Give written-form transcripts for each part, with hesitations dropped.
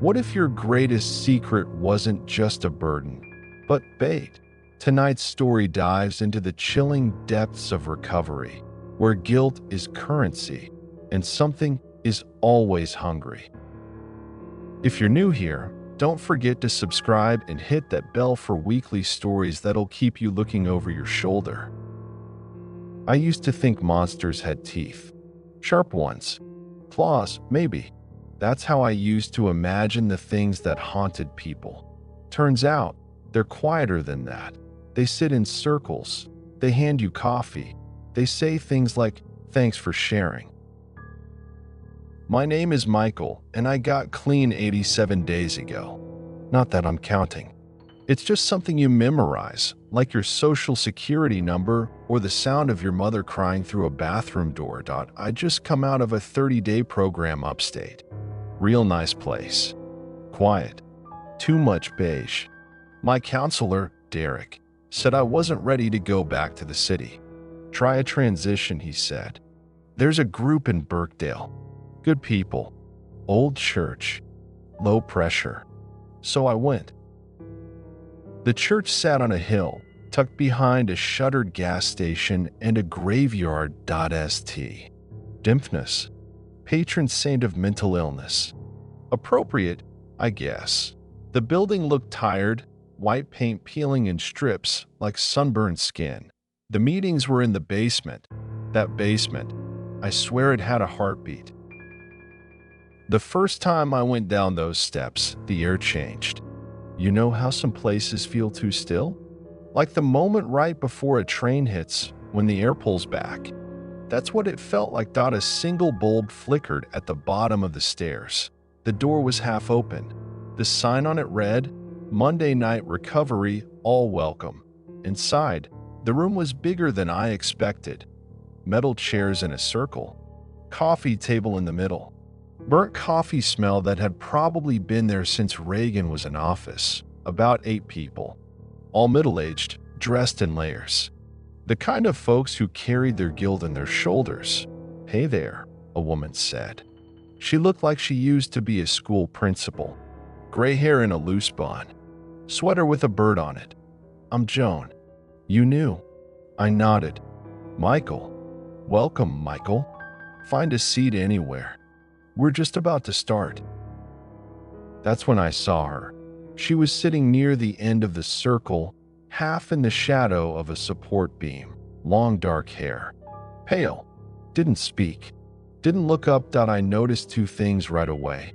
What if your greatest secret wasn't just a burden, but bait? Tonight's story dives into the chilling depths of recovery, where guilt is currency and something is always hungry. If you're new here, don't forget to subscribe and hit that bell for weekly stories that'll keep you looking over your shoulder. I used to think monsters had teeth. Sharp ones. Claws, maybe. That's how I used to imagine the things that haunted people. Turns out, they're quieter than that. They sit in circles. They hand you coffee. They say things like, "Thanks for sharing." My name is Michael, and I got clean 87 days ago. Not that I'm counting. It's just something you memorize, like your social security number or the sound of your mother crying through a bathroom door. I just come out of a 30-day program upstate. Real nice place. Quiet. Too much beige. My counselor, Derek, said I wasn't ready to go back to the city. Try a transition, he said. There's a group in Birkdale. Good people. Old church. Low pressure. So I went. The church sat on a hill, tucked behind a shuttered gas station and a graveyard. St. Dimphnus. Patron saint of mental illness. Appropriate, I guess. The building looked tired, white paint peeling in strips like sunburned skin. The meetings were in the basement. That basement, I swear it had a heartbeat. The first time I went down those steps, the air changed. You know how some places feel too still? Like the moment right before a train hits when the air pulls back. That's what it felt like. A single bulb flickered at the bottom of the stairs. The door was half open. The sign on it read, "Monday Night Recovery, all welcome." Inside, the room was bigger than I expected. Metal chairs in a circle. Coffee table in the middle. Burnt coffee smell that had probably been there since Reagan was in office. About 8 people. All middle-aged, dressed in layers. The kind of folks who carried their guilt on their shoulders. "Hey there," a woman said. She looked like she used to be a school principal. Gray hair in a loose bun. Sweater with a bird on it. "I'm Joan." "You knew." I nodded. "Michael." "Welcome, Michael. Find a seat anywhere. We're just about to start." That's when I saw her. She was sitting near the end of the circle, half in the shadow of a support beam. Long dark hair. Pale. Didn't speak. Didn't look up. I noticed 2 things right away.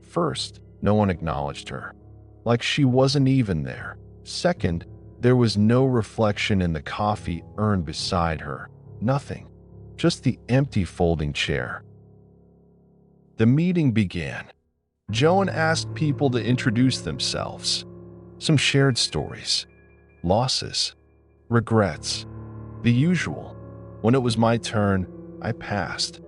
First, no one acknowledged her. Like she wasn't even there. Second, there was no reflection in the coffee urn beside her. Nothing. Just the empty folding chair. The meeting began. Joan asked people to introduce themselves. Some shared stories. Losses. Regrets. The usual. When it was my turn, I passed.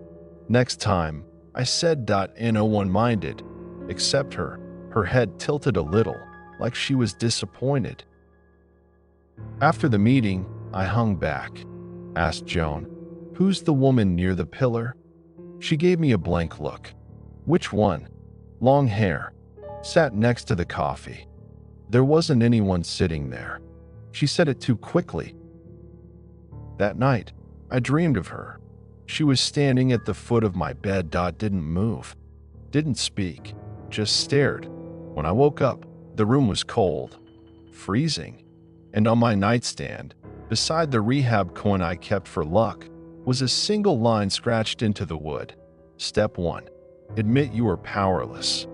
Next time, I said. No one minded, except her. Her head tilted a little, like she was disappointed. After the meeting, I hung back. Asked Joan, "Who's the woman near the pillar?" She gave me a blank look. "Which one?" "Long hair. Sat next to the coffee." There wasn't anyone sitting there. She said it too quickly. That night, I dreamed of her. She was standing at the foot of my bed. Didn't move. Didn't speak. Just stared. When I woke up, the room was cold. Freezing. And on my nightstand, beside the rehab coin I kept for luck, was a single line scratched into the wood. Step 1. Admit you are powerless.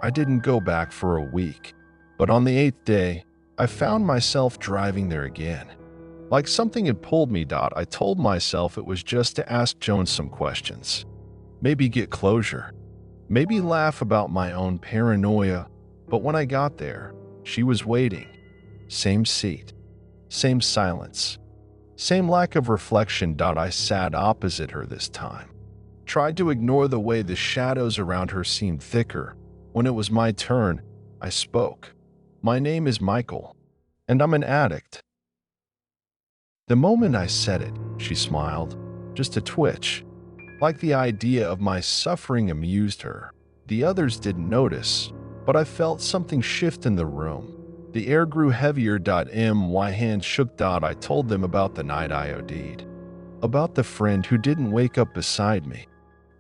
I didn't go back for a week, but on the 8th day, I found myself driving there again. Like something had pulled me. I told myself it was just to ask Joan some questions. Maybe get closure. Maybe laugh about my own paranoia. But when I got there, she was waiting. Same seat. Same silence. Same lack of reflection. I sat opposite her this time. Tried to ignore the way the shadows around her seemed thicker. When it was my turn, I spoke. "My name is Michael, and I'm an addict." The moment I said it, she smiled, just a twitch, like the idea of my suffering amused her. The others didn't notice, but I felt something shift in the room. The air grew heavier. My hand shook. I told them about the night I OD'd, about the friend who didn't wake up beside me,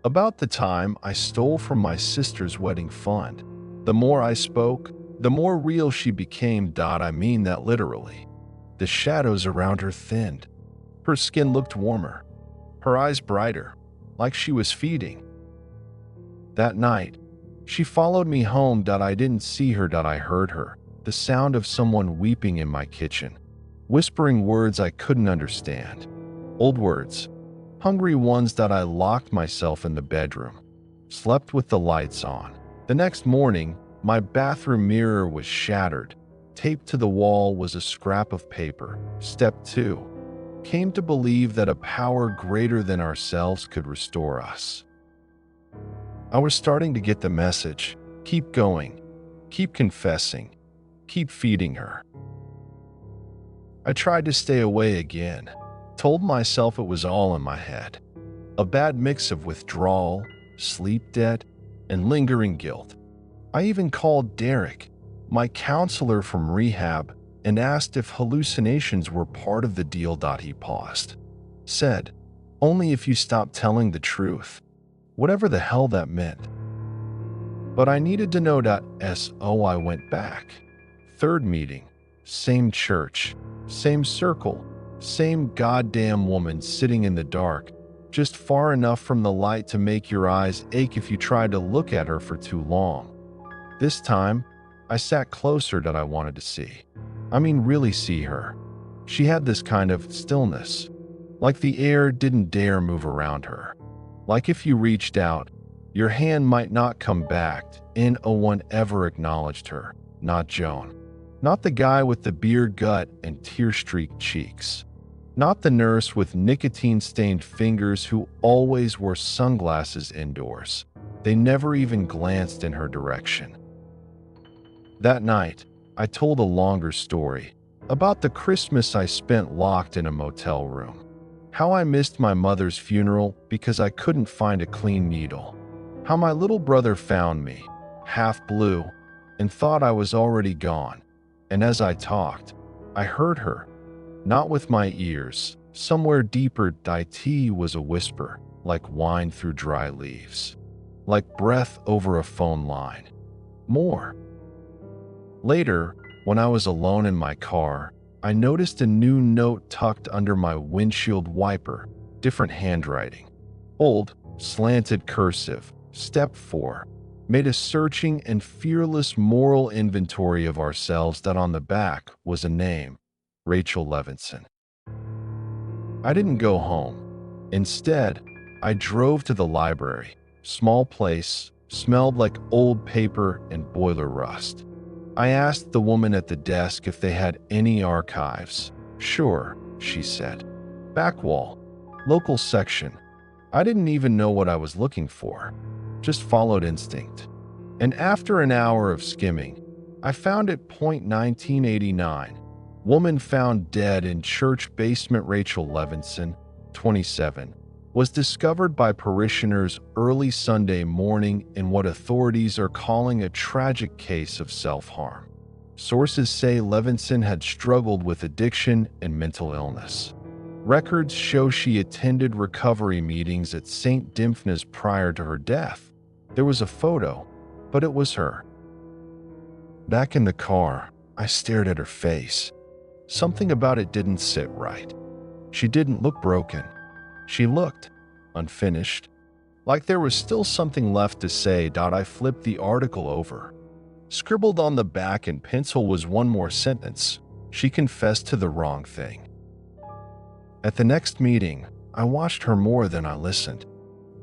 about the time I stole from my sister's wedding fund. The more I spoke, the more real she became. I mean that literally. The shadows around her thinned. Her skin looked warmer, her eyes brighter, like she was feeding. That night, she followed me home. I didn't see her. I heard her, the sound of someone weeping in my kitchen, whispering words I couldn't understand. Old words, hungry ones. I locked myself in the bedroom, slept with the lights on. The next morning, my bathroom mirror was shattered. Taped to the wall was a scrap of paper. Step 2. Came to believe that a power greater than ourselves could restore us. I was starting to get the message. Keep going. Keep confessing. Keep feeding her. I tried to stay away again. Told myself it was all in my head. A bad mix of withdrawal, sleep debt, and lingering guilt. I even called Derek, my counselor from rehab, and asked if hallucinations were part of the deal. He paused. Said, only if you stop telling the truth. Whatever the hell that meant. But I needed to know. So I went back. Third meeting. Same church. Same circle. Same goddamn woman sitting in the dark, just far enough from the light to make your eyes ache if you tried to look at her for too long. This time, I sat closer. I wanted to see. I mean, really see her. She had this kind of stillness, like the air didn't dare move around her. Like if you reached out, your hand might not come back. No one ever acknowledged her. Not Joan. Not the guy with the beer gut and tear-streaked cheeks. Not the nurse with nicotine-stained fingers who always wore sunglasses indoors. They never even glanced in her direction. That night, I told a longer story about the Christmas I spent locked in a motel room. How I missed my mother's funeral because I couldn't find a clean needle. How my little brother found me, half blue, and thought I was already gone. And as I talked, I heard her. Not with my ears. Somewhere deeper. It was a whisper, like wine through dry leaves. Like breath over a phone line. More. Later, when I was alone in my car, I noticed a new note tucked under my windshield wiper. Different handwriting. Old, slanted cursive. Step 4. Made a searching and fearless moral inventory of ourselves. On the back was a name. Rachel Levinson. I didn't go home. Instead, I drove to the library. Small place, smelled like old paper and boiler rust. I asked the woman at the desk if they had any archives. Sure, she said. Back wall, local section. I didn't even know what I was looking for. Just followed instinct. And after an hour of skimming, I found it. 1989. Woman found dead in church basement. Rachel Levinson, 27, was discovered by parishioners early Sunday morning in what authorities are calling a tragic case of self-harm. Sources say Levinson had struggled with addiction and mental illness. Records show she attended recovery meetings at St. Dymphna's prior to her death. There was a photo, but it was her. Back in the car, I stared at her face. Something about it didn't sit right. She didn't look broken. She looked unfinished, like there was still something left to say. I flipped the article over. Scribbled on the back in pencil was one more sentence. She confessed to the wrong thing. At the next meeting, I watched her more than I listened,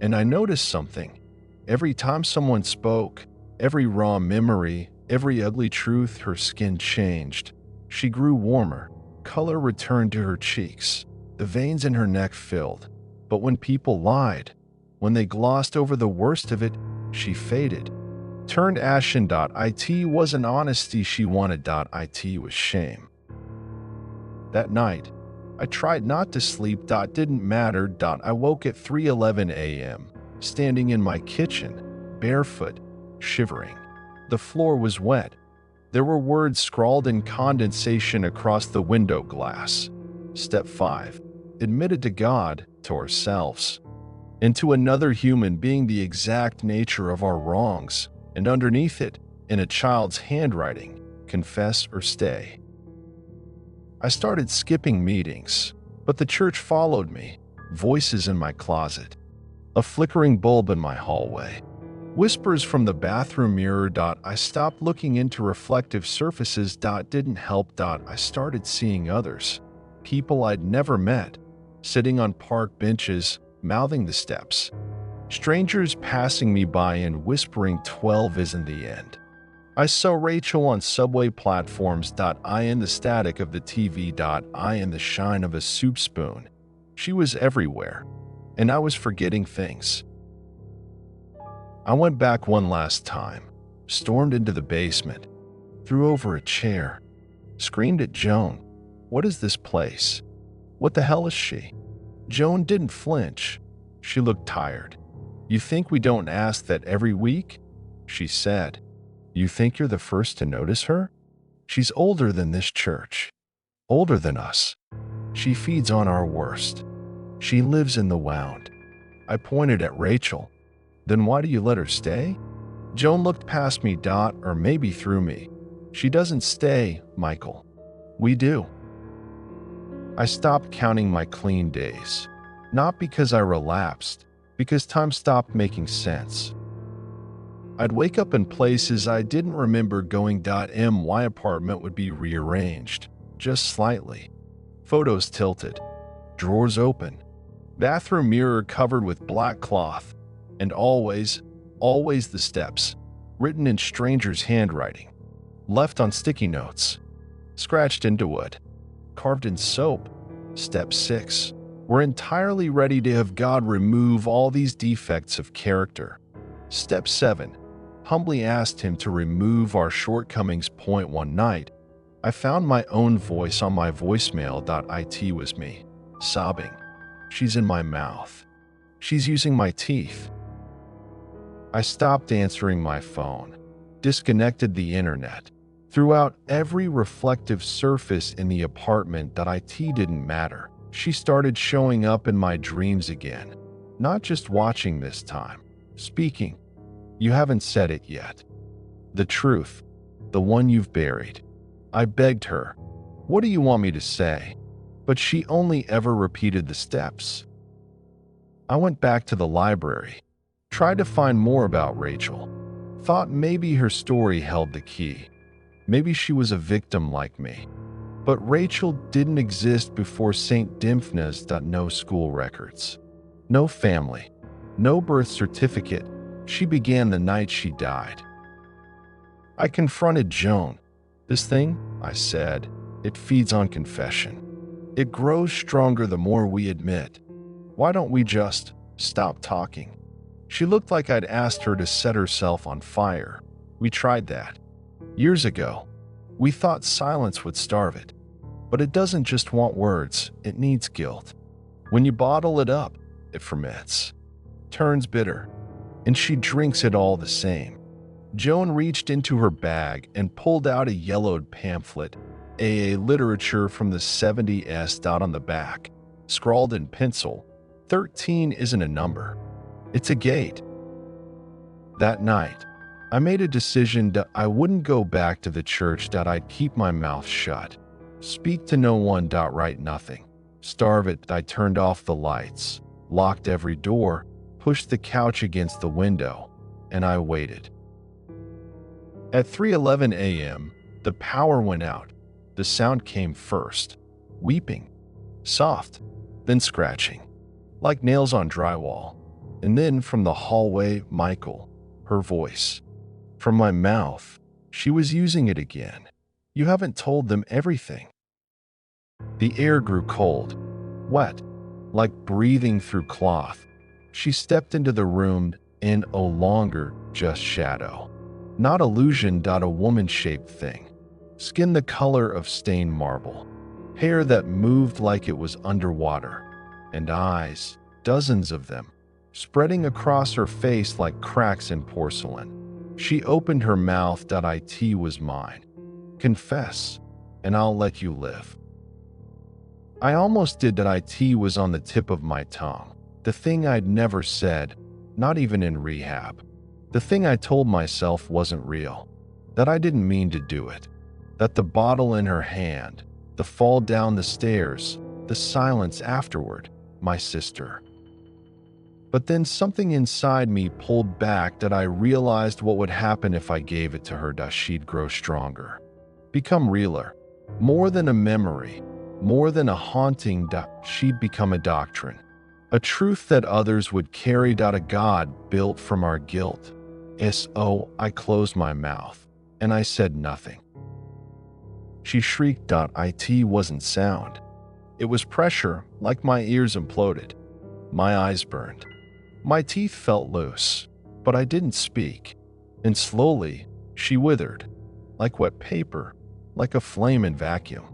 and I noticed something. Every time someone spoke, every raw memory, every ugly truth, her skin changed. She grew warmer. Color returned to her cheeks. The veins in her neck filled. But when people lied, when they glossed over the worst of it, she faded. Turned ashen. It wasn't honesty she wanted. It was shame. That night, I tried not to sleep. Didn't matter. I woke at 3:11 a.m., standing in my kitchen, barefoot, shivering. The floor was wet. There were words scrawled in condensation across the window glass. Step 5. Admitted to God, to ourselves, and to another human being the exact nature of our wrongs, and underneath it, in a child's handwriting, confess or stay. I started skipping meetings, but the church followed me, voices in my closet, a flickering bulb in my hallway, whispers from the bathroom mirror. I stopped looking into reflective surfaces. Didn't help. I started seeing others, people I'd never met, sitting on park benches, mouthing the steps, strangers passing me by and whispering 12 isn't the end. I saw Rachel on subway platforms. I in the static of the TV. I in the shine of a soup spoon. She was everywhere, and I was forgetting things. I went back one last time, stormed into the basement, threw over a chair, screamed at Joan, "What is this place? What the hell is she?" Joan didn't flinch. She looked tired. "You think we don't ask that every week?" she said. "You think you're the first to notice her? She's older than this church, older than us. She feeds on our worst. She lives in the wound." I pointed at Rachel. "Then why do you let her stay?" Joan looked past me. Or maybe through me. "She doesn't stay, Michael. We do." I stopped counting my clean days. Not because I relapsed, because time stopped making sense. I'd wake up in places I didn't remember going. My apartment would be rearranged, just slightly. Photos tilted, drawers open, bathroom mirror covered with black cloth, and always the steps, written in strangers' handwriting, left on sticky notes, scratched into wood, carved in soap. Step 6. We're entirely ready to have God remove all these defects of character. Step 7. Humbly asked him to remove our shortcomings. One night, I found my own voice on my voicemail. It was me, sobbing. She's in my mouth. She's using my teeth. I stopped answering my phone, disconnected the internet, threw out every reflective surface in the apartment. It didn't matter. She started showing up in my dreams again, not just watching this time, speaking. "You haven't said it yet. The truth, the one you've buried." I begged her, "What do you want me to say?" But she only ever repeated the steps. I went back to the library, tried to find more about Rachel, thought maybe her story held the key. Maybe she was a victim like me. But Rachel didn't exist before St. Dymphna's. No school records, no family, no birth certificate. She began the night she died. I confronted Joan. "This thing," I said, "it feeds on confession. It grows stronger the more we admit. Why don't we just stop talking?" She looked like I'd asked her to set herself on fire. "We tried that years ago. We thought silence would starve it. But it doesn't just want words, it needs guilt. When you bottle it up, it ferments, turns bitter, and she drinks it all the same." Joan reached into her bag and pulled out a yellowed pamphlet, AA literature from the 70s. On the back, scrawled in pencil, 13 isn't a number, it's a gate. That night, I made a decision that I wouldn't go back to the church. I'd keep my mouth shut, speak to no one. Write nothing, starve it. I turned off the lights, locked every door, pushed the couch against the window, and I waited. At 3:11 a.m., the power went out. The sound came first, weeping, soft, then scratching, like nails on drywall. And then from the hallway, Michael, her voice. From my mouth, she was using it again. "You haven't told them everything." The air grew cold, wet, like breathing through cloth. She stepped into the room in no longer just shadow, not illusion. A woman-shaped thing, skin the color of stained marble, hair that moved like it was underwater, and eyes, dozens of them, spreading across her face like cracks in porcelain. She opened her mouth. It was mine. Confess, and I'll let you live. I almost did. It was on the tip of my tongue. The thing I'd never said, not even in rehab. The thing I told myself wasn't real. That I didn't mean to do it. That the bottle in her hand, the fall down the stairs, the silence afterward, my sister. But then something inside me pulled back. That I realized what would happen if I gave it to her. She'd grow stronger. Become realer. More than a memory. More than a haunting. She'd become a doctrine. A truth that others would carry. A God built from our guilt. I closed my mouth, and I said nothing. She shrieked. It wasn't sound. It was pressure, like my ears imploded. My eyes burned. My teeth felt loose, but I didn't speak. And slowly, she withered, like wet paper, like a flame in vacuum.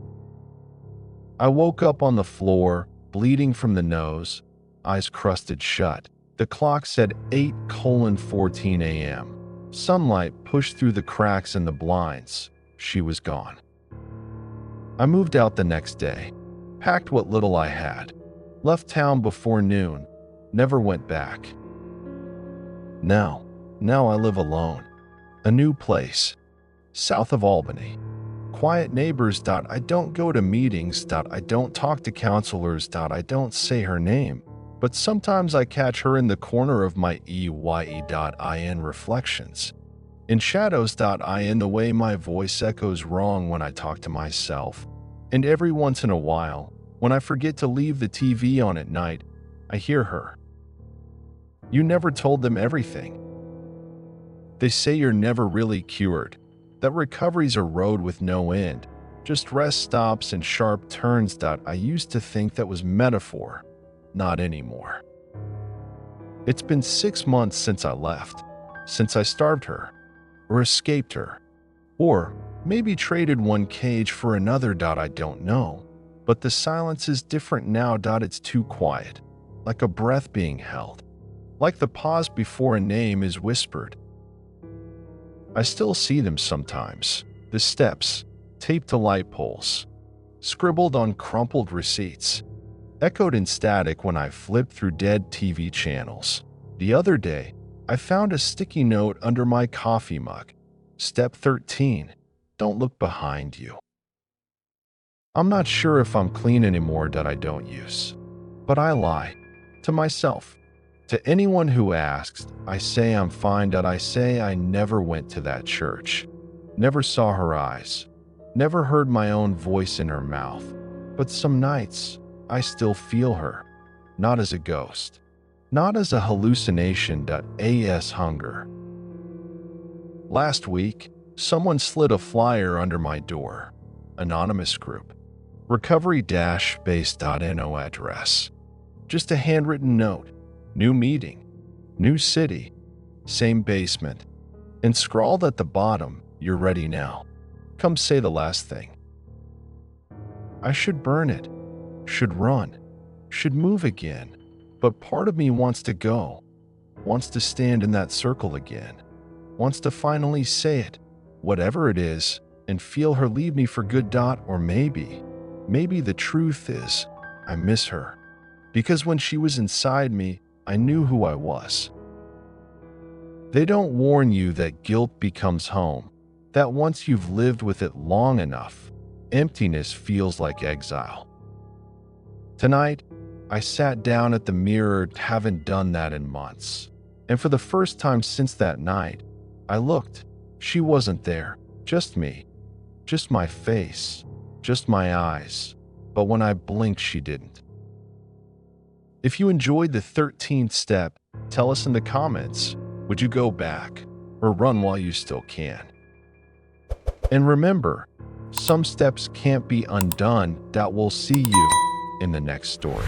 I woke up on the floor, bleeding from the nose, eyes crusted shut. The clock said 8:14 a.m. Sunlight pushed through the cracks in the blinds. She was gone. I moved out the next day, packed what little I had, left town before noon, never went back. Now I live alone. A new place, south of Albany. Quiet neighbors. I don't go to meetings. I don't talk to counselors. I don't say her name. But sometimes I catch her in the corner of my EYE.in reflections. In shadows.in, the way my voice echoes wrong when I talk to myself. And every once in a while, when I forget to leave the TV on at night, I hear her. You never told them everything. They say you're never really cured, that recovery's a road with no end, just rest stops and sharp turns. I used to think that was metaphor. Not anymore. It's been 6 months since I left, since I starved her, or escaped her, or maybe traded one cage for another. I don't know, but the silence is different now. It's too quiet, like a breath being held, like the pause before a name is whispered. I still see them sometimes, the steps, taped to light poles, scribbled on crumpled receipts, echoed in static when I flipped through dead TV channels. The other day, I found a sticky note under my coffee mug. Step 13, don't look behind you. I'm not sure if I'm clean anymore. I don't use. But I lie. To myself. To anyone who asks, I say I'm fine. I say I never went to that church. Never saw her eyes. Never heard my own voice in her mouth. But some nights, I still feel her. Not as a ghost. Not as a hallucination. As hunger. Last week, someone slid a flyer under my door. Anonymous group. Recovery-base.no address. Just a handwritten note. New meeting. New city. Same basement. And scrawled at the bottom, you're ready now. Come say the last thing. I should burn it. Should run. Should move again. But part of me wants to go. Wants to stand in that circle again. Wants to finally say it, whatever it is, and feel her leave me for good. Or maybe the truth is, I miss her. Because when she was inside me, I knew who I was. They don't warn you that guilt becomes home, that once you've lived with it long enough, emptiness feels like exile. Tonight, I sat down at the mirror. Haven't done that in months. And for the first time since that night, I looked. She wasn't there. Just me. Just my face. Just my eyes. But when I blinked, she didn't. If you enjoyed the 13th step, tell us in the comments. Would you go back or run while you still can? And remember, some steps can't be undone. We'll see you in the next story.